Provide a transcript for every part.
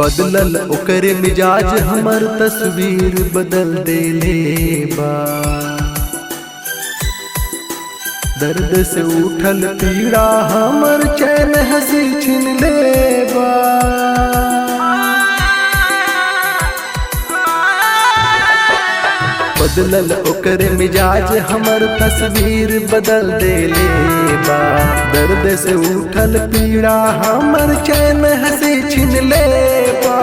बदलल ओकर मिजाज हमर तस्वीर बदल देले बा। दर्द से उठल पीड़ा हमर चैन हंसी छीन ले बा। बदलल ओकर मिजाज हमर तस्वीर बदल देले बा। दर्द से उठल पीड़ा हमर चैन हंसी छीन ले बा।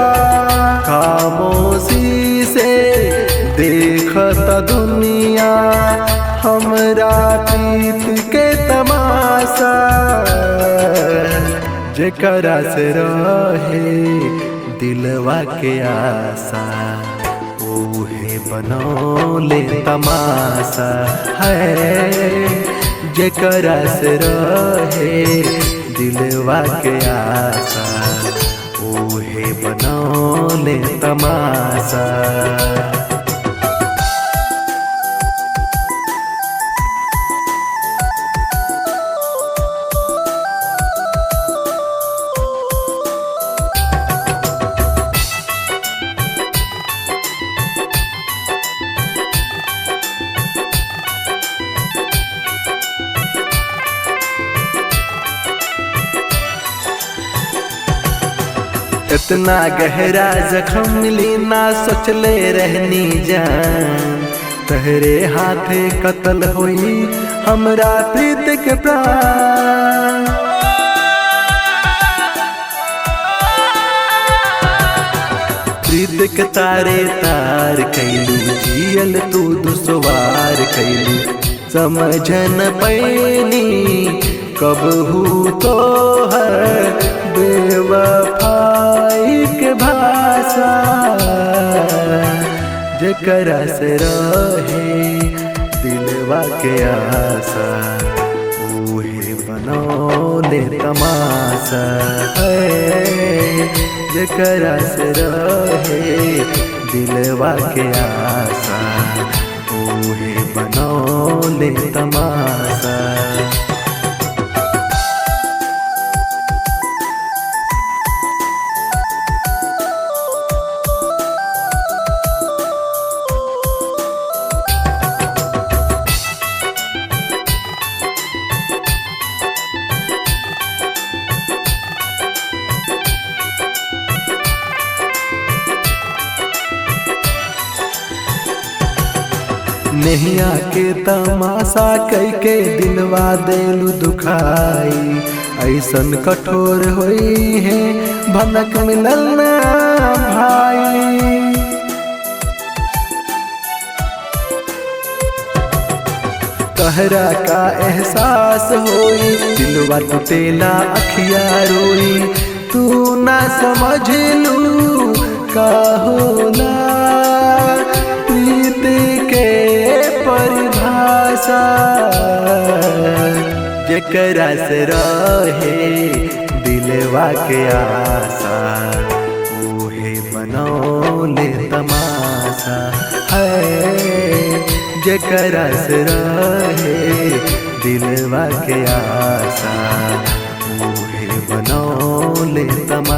खामोशी से देखता दुनिया हमरा प्रीत के तमाशा। जेकरा से रहे दिलवा के आशा ओहे बनौले तमाशा है। जेकरा से रहे दिलवा के आशा ओहे बनौले तमाशा। इतना गहरा जख्म मिली ना सोचले रहनी जान। तहरे हाथे कत्ल होई हमरा प्रीत के प्राण। प्रीत के तारे तार कैलू जियल तू दुसवार कैलू। समझन पैनी कबहू तो है बेवफाई के भाषा। जेकरा से रहे दिलवा के आशा ओहे बनौले तमाशा है। जेकरा से रहे दिलवा के आशा ओहे बनौले तमाशा। नैया के तमाशा कई के दिलवा देलू दुखाई। ऐसन कठोर होई है भनक मिलल ना भाई। तहरा का एहसास होई दिलवा टूटेला अखिया रोई। तू ना समझलू का होला प्रीत के परिभाषा। जेकरा से रहे दिलवा के आशा ओहे बनौले तमाशा है। जेकरा से रहे दिलवा के आशा ओहे बनौले तमाशा।